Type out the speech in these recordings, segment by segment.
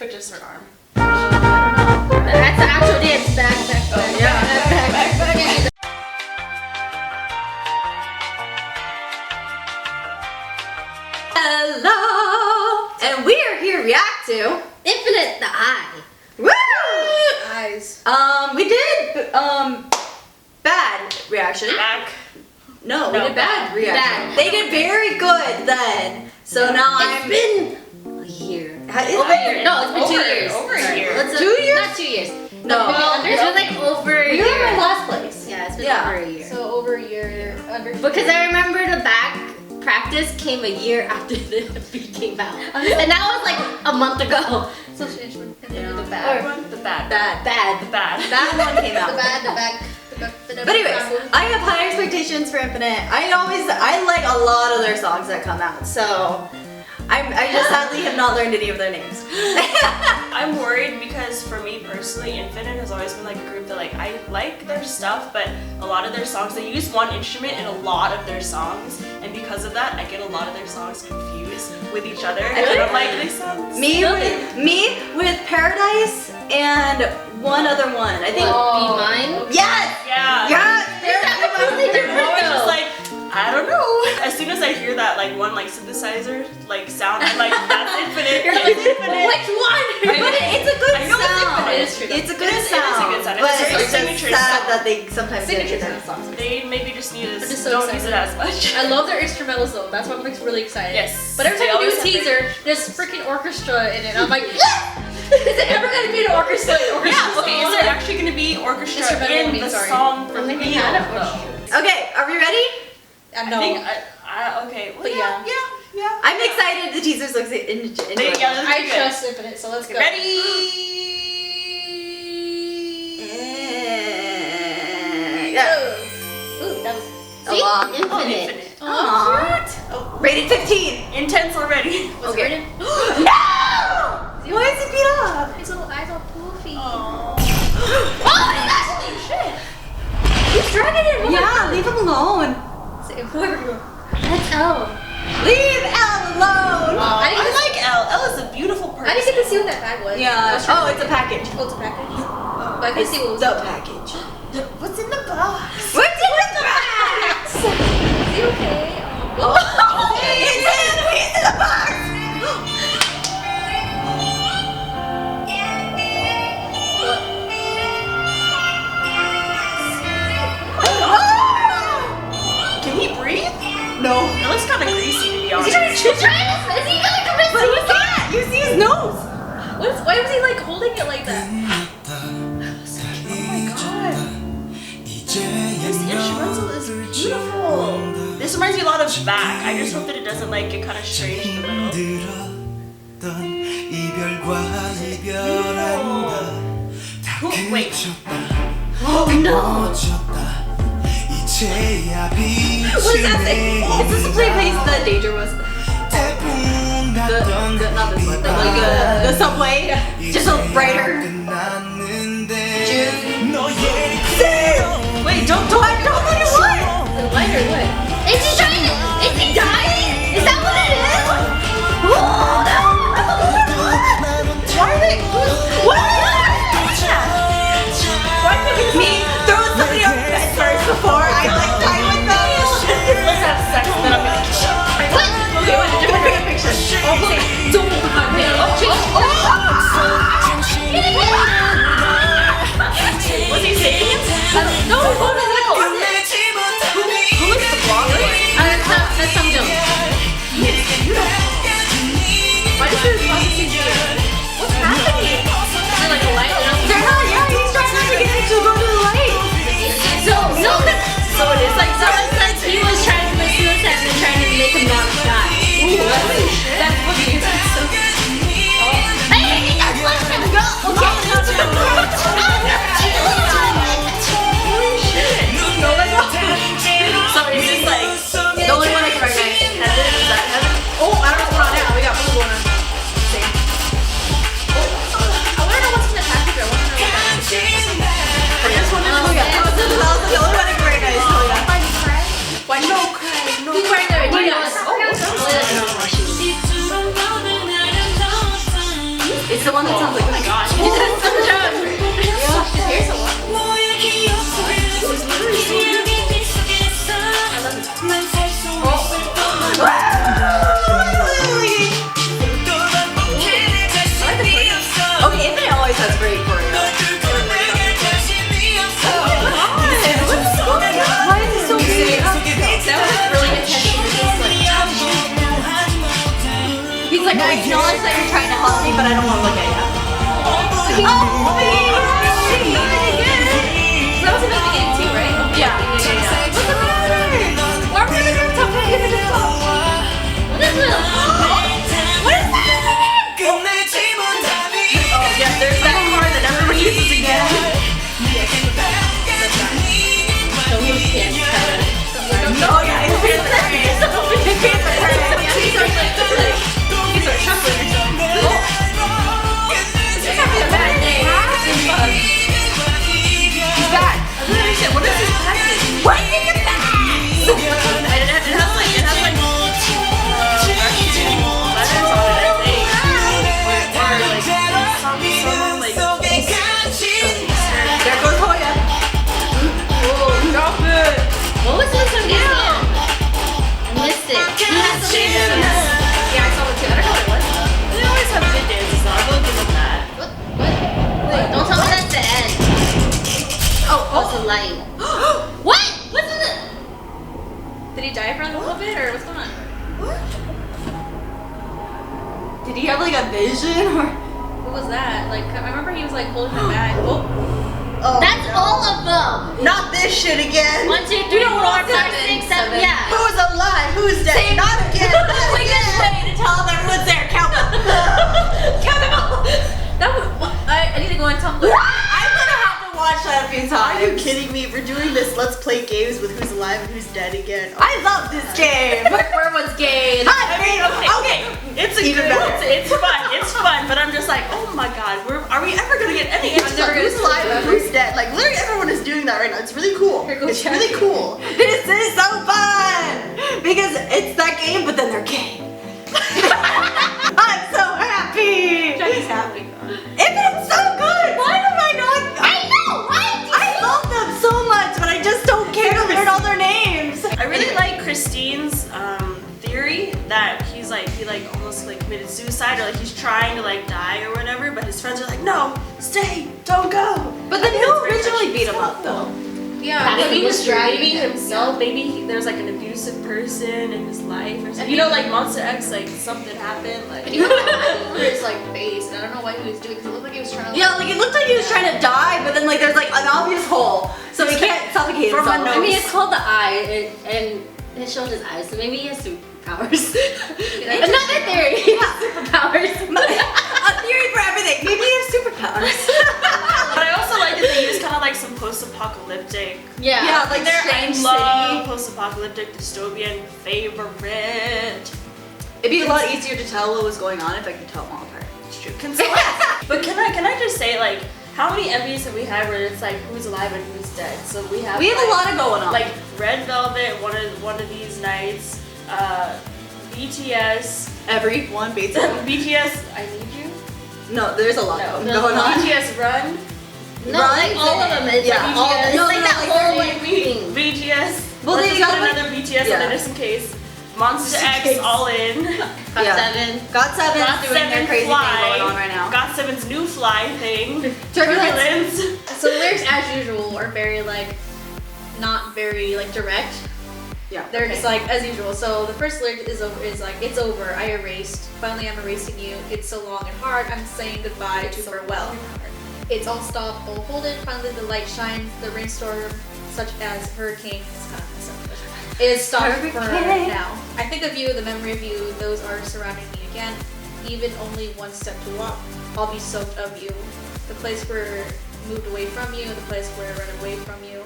but just her arm. That's an actual dance. Back. Oh, yeah. Back. Hello! And we are here to react to Infinite the Eye. Woo! Eyes. We did bad reaction. Back. No, we did bad reaction. Bad. They did very good then. So now It's I'm been a year. Over a year. No, it's been 2 Over- years. over a Sorry. year. Let's 2 years? Not 2 years. No. It's been like over a We year. were in last place. Yeah, it's been Yeah. over a year. So over a year under. Because I remember the back practice came a year after the beat came out. And that was like a month ago. social instrument. And Yeah. then the bad. The bad. bad. Bad. The bad. That one came out. The bad, the back. But anyways, I have high expectations for Infinite. I like a lot of their songs that come out, so I just sadly have not learned any of their names. I'm worried because for me personally, Infinite has always been like a group that like I like their stuff, but a lot of their songs, they use one instrument in a lot of their songs, and because of that, I get a lot of their songs confused with each other. And I'm like, they sound me with Paradise and one other one. I think. Be Mine? Yes. Yeah. Yes. They're completely different I'm always just though. like, I don't know. As soon as I hear that like one like synthesizer like sound, I'm like, that's Infinite. You're like, which one? But it's a good I know it's sound. Infinite. It is true. It's a good It is a sound. good sound. It's But a very it's just signature sad sound. that they sometimes get Signature different songs. They maybe just need to I'm just so don't use it as much. I love their instrumentals though. That's what makes me really excited. Yes. But every They time you do always a have teaser, there's freaking orchestra in it. I'm like, is it ever gonna be an orchestra? Yeah, okay, is song? there actually going to be orchestra Instrumental, in I mean, the sorry. song for I think real, we had an though? Okay, are we ready? I I know. think, okay, well, But yeah. I'm excited. The teasers look enjoyable. Yeah, let's I do it. trust Infinite, so let's go. Ready? Yeah. Ooh, that was. A lot. Oh, Infinite. Infinite. Aww. Oh, Rated 15. intense already. Was Okay. it written? No! Why is it beat up? His little eyes all poofy. Oh. Oh, Shit. he's dragging it. Yeah, leave him alone. Whoever you are. That's L. Leave Elle alone. I like Elle. Elle is a beautiful person. I didn't get to see what that bag was. Yeah. What's your- Oh, it's a package. Oh, it's a package. But I couldn't see what was The package. What's in the box? What's in the box? Is he okay? Oh, he's in the box. Can he breathe? No. It looks kind of greasy to be honest. Is he gonna commit But you suicide? can't. You see his nose. Why was he like holding it like that? This instrumental is beautiful. This reminds me a lot of Back. I just hope that it doesn't like get kind of strange in the middle. Wait. Oh no. What does that say? Is this the place the danger was? Not this one. The subway. Just a brighter. June. Wait, don't let it what? The light or what? Is he trying to? Is he dying? Is that what it is? Oh no! Why are they? What? Why did it me throw somebody on the bed first before I like die with them? Let's have sex and then I'm gonna kill you. What? Okay, wait, Give me a picture. Don't hold on. Change. Oh! It's the one that sounds like. Oh my gosh. His hair's so long. Okay, Infinite always has great choreo. Why is it so big? That was really intense. He's like, I acknowledge that you're trying to help me, but I don't want to look at you. Oh, That was in the beginning too, right? yeah. What's the matter? Why are we gonna go top? What is this? What is that? Oh yeah, there's that part that everybody uses again. Oh yeah, it's his These are shuffling or something. It's having a bad day. He's back. I don't understand. What is this package? What's in the bag? It has like letters on it, I think. Or like some like. There goes Hoya. Drop it. What was this one again? I missed it. He has the lyrics. Yeah, I saw it too. I don't know what it was. They always have good dances, so I will give them that. What? Wait, don't tell me that's the end. Oh, it's a light. What? What's in it? Did he die for a little bit, or what's going on? Did he have like a vision or? What was that? Like, I remember he was like holding the bag. Oh, That's all of them. not this shit again. 1, 2, 3, 4, 5, 6, 7. Yeah. Who's alive? Who's dead? Not again. Not again. To tell them everyone's there. Count them. Count them all. That would. I need to go on Tumblr. I'm gonna have to watch that a few times. Are you kidding me? We're doing this Let's Play games with who's alive and who's dead again. I love this game. Everyone's gay. I mean, okay. It's a Even good. better. It's fun. It's fun. But I'm just like, oh my god, are we ever gonna get any answers? Like, who's alive and who's dead? Like literally everyone is doing that right now. It's really cool. Here goes It's really Jackie. cool. This is so fun because it's that game, but then they're gay. I'm so happy. Jackie's happy. It's so good. Why do I not? I know. I love them so much, but I just don't care to learn all their names. I really like Christine's theory that he almost like committed suicide or like he's trying to like die or whatever, but his friends are like, no, stay, don't go. But then I think who it's very originally touching. beat him up though? Yeah. Maybe he was dragging Maybe him. himself, maybe there's like an abusive person in his life or something. You know, like Monster X, like something happened, like And he was over his like face, and I don't know what he was doing because it looked like he was trying to. Yeah, like it looked like he was trying to die, but then like there's like an obvious hole, so he can't suffocate From himself. a I mean, it's called the eye, and it shows his eyes, so maybe he has superpowers. Another theory. He has superpowers. A theory for everything. Maybe he has superpowers. But I also like that they use kind of like some post-apocalyptic. Yeah. Yeah, like They're strange love city. post-apocalyptic dystopian favorite. It'd be a lot easier to tell what was going on if I could tell them all apart. It's true. But can I just say like how many MVs have we had where it's like who's alive and who's dead? So we have We have like, a lot of going on. like Red Velvet one of these nights, BTS, everyone basically. BTS I Need You. No, there's a lot No, going on. BTS Run. No, like all of them. It's Yeah. like all. It's No, like no, that like whole they're like thing. BTS. Well, Let's they just got, put like- another BTS yeah. on there just in case. Monster Just in X case. all in. Got Yeah. 7. GOT7's Got doing their 7 crazy fly. thing going on right now. Got 7's new fly thing. Turbulence. So the lyrics, as usual, are very like, not very like direct. Yeah. They're just like as usual. So the first lyric is like it's over. I erased. Finally, I'm erasing you. It's so long and hard. I'm saying goodbye to farewell. It's all stopped, all hold it. Finally, the light shines. The rainstorm, such as hurricane, is stopped for Hurricane. now. I think of you, the memory of you. Those are surrounding me again. Even only one step to walk, I'll be soaked of you. The place where I moved away from you, the place where I ran away from you.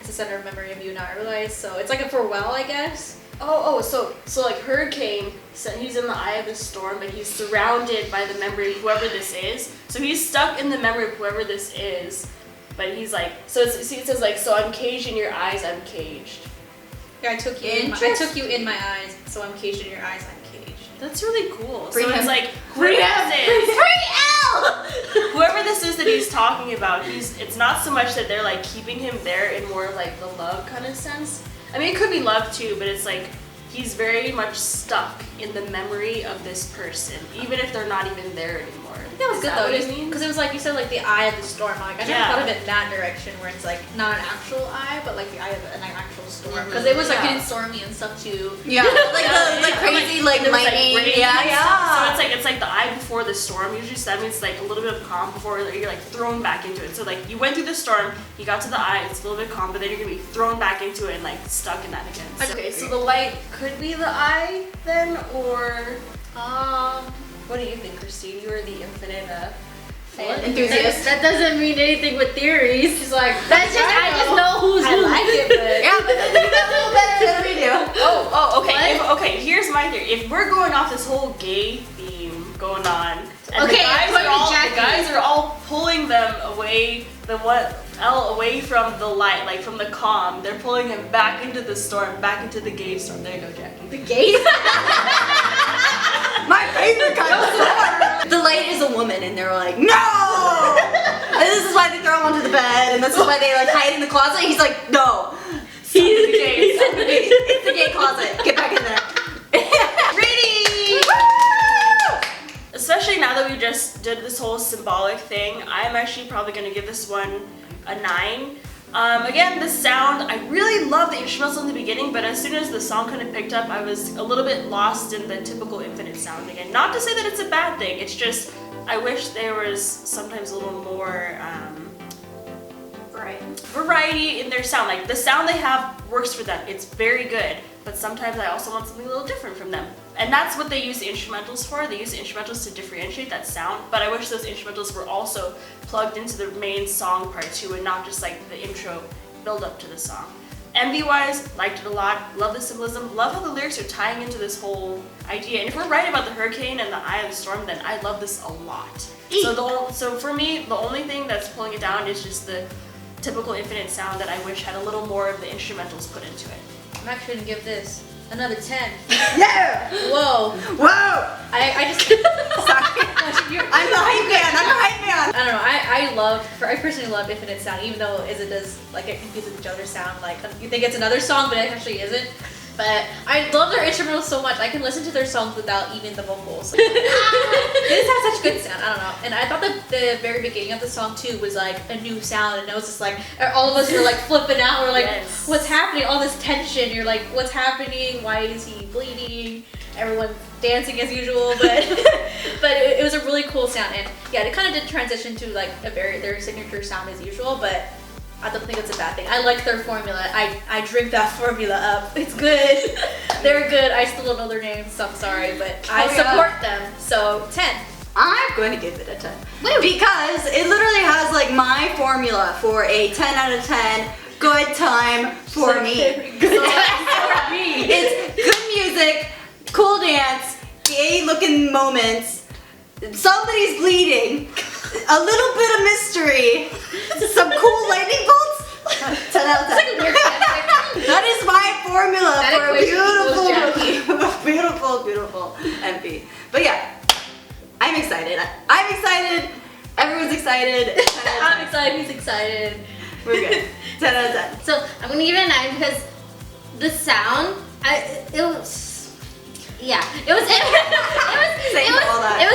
It's the center of memory of you. Now I realize. So it's like a farewell, I guess. So like Hurricane, so he's in the eye of the storm, but he's surrounded by the memory of whoever this is. So he's stuck in the memory of whoever this is, but he's like, so it says like, so I'm caged in your eyes, I'm caged. Yeah, I took you. I took you in my eyes, so I'm caged in your eyes. I'm caged. That's really cool. Free so him. it's like Free him. raises. Free L. he's talking about. It's not so much that they're like keeping him there in more of like the love kind of sense. I mean, it could be love too, but it's like he's very much stuck in the memory of this person, even if they're not even there anymore. That was Is good that though, what you mean? because it was like you said, like the eye of the storm. Like I never Yeah. thought of it in that direction, where it's like not an actual eye, but like the eye of an actual storm. Because it was like Yeah. getting stormy and stuff too. Yeah, like the crazy like There was, lightning. rain Yeah, and stuff. So yeah. it's like the eye before the storm. Usually, so that means like a little bit of calm before you're like thrown back into it. So like you went through the storm, you got to the eye, it's a little bit calm, but then you're gonna be thrown back into it and like stuck in that again. Okay, so the light could be the eye then, or what do you think, Christine? You are the infinite fan. Enthusiast. That doesn't mean anything with theories. She's like, That's just I just know who's I who. like it, but Yeah, but then you got a little better than we do. Okay. Okay, here's my theory. If we're going off this whole gay theme going on, and Okay, the guys are all pulling them away, away from the light, like from the calm. They're pulling him back into the storm, back into the gay storm. There you go, Jackie. The gays. My favorite kind of storm. The light is a woman, and they're like, no! And this is why they throw him onto the bed, and this is why they like hide in the closet. He's like, no. He's the gay. It's the gay closet. Get back in there. Ready! Especially now that we just did this whole symbolic thing, I'm actually probably gonna give this one a 9. Again, the sound, I really love the instrumentals in the beginning, but as soon as the song kind of picked up, I was a little bit lost in the typical Infinite sound again. Not to say that it's a bad thing, it's just, I wish there was sometimes a little more variety in their sound. Like, the sound they have works for them, it's very good, but sometimes I also want something a little different from them. And that's what they use the instrumentals for. They use the instrumentals to differentiate that sound, but I wish those instrumentals were also plugged into the main song part too, and not just like the intro build up to the song. MV wise, liked it a lot, love the symbolism, love how the lyrics are tying into this whole idea. And if we're right about the hurricane and the eye of the storm, then I love this a lot. So for me, the only thing that's pulling it down is just the typical Infinite sound that I wish had a little more of the instrumentals put into it. I'm actually gonna give this another 10. Yeah! Whoa. Whoa! I just Sorry. I'm the hype man. I'm the hype man. I don't know. I personally love Infinite sound, even though as it does like it confuses each other's sound. Like you think it's another song, but it actually isn't. But I love their instrumentals so much. I can listen to their songs without even the vocals. They just have such good sound. I don't know. And I thought the very beginning of the song too was like a new sound, and it was just like all of us were like flipping out. We're like, Yes. what's happening? All this tension. You're like, what's happening? Why is he bleeding? Everyone's dancing as usual, but it was a really cool sound. And yeah, it kind of did transition to like their signature sound as usual, but I don't think it's a bad thing. I like their formula. I drink that formula up. It's good. They're good. I still don't know their names, so I'm sorry, but I support them. So 10. I'm going to give it a 10. Because it literally has like my formula for a 10 out of 10 good time for me. Good time for me. It's good music, cool dance, gay looking moments, somebody's bleeding, a little bit of mystery, some cool lightning bolts. 10 out of 10. That is my formula for a beautiful MP. But yeah, I'm excited. Everyone's excited. I'm excited. He's excited. We're good. 10 out of 10. So I'm gonna give it a 9 because the sound, it was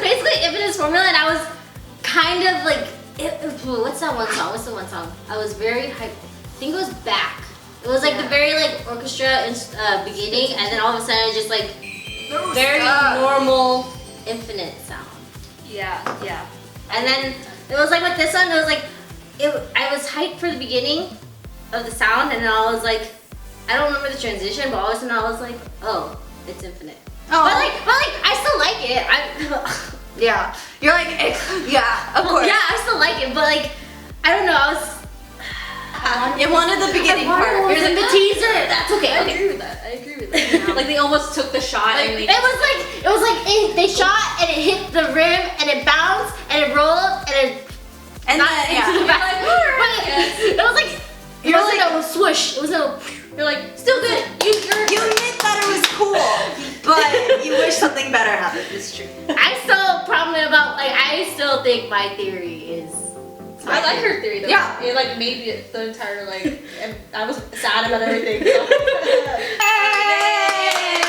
basically Infinite's formula, and I was kind of like, what's the one song? I was very hyped. I think it was Back. It was like the very like orchestra beginning, and then all of a sudden it's just like very normal Infinite sound. Yeah. And then it was like with this one, it was like I was hyped for the beginning of the sound, and then I was like, I don't remember the transition, but all of a sudden I was like, oh, it's Infinite. Oh. But like I still like it. Yeah. You're like, yeah, of course. Yeah, I still like it, but like, I don't know, You wanted the beginning part. Here's like the teaser. That's okay. I agree with that. Like they almost took the shot. Like, and it was like they shot and it hit the rim and it bounced and it rolled and it And not then, into the yeah. basket. It was like it wasn't a swoosh. It was a. You're like, still good. You admit that it was cool, but you wish something better happened. It's true. I still think my theory is I like her theory though. Yeah. It like made the entire like, and I was sad about everything. So.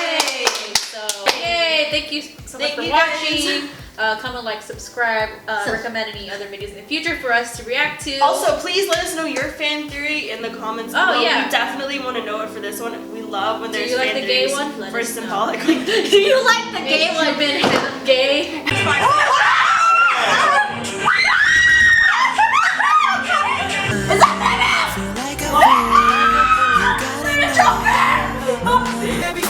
Yay! So yay! Thank you so much for watching. Comment, like, subscribe, recommend any other videos in the future for us to react to. Also, please let us know your fan theory in the comments below. Oh, yeah. We definitely want to know it for this one. We love when there's you like fan the gay theories one? Let for us know. symbolic. Do you like the gay one? You've been half gay. Feel like I feel, you gotta know. Baby,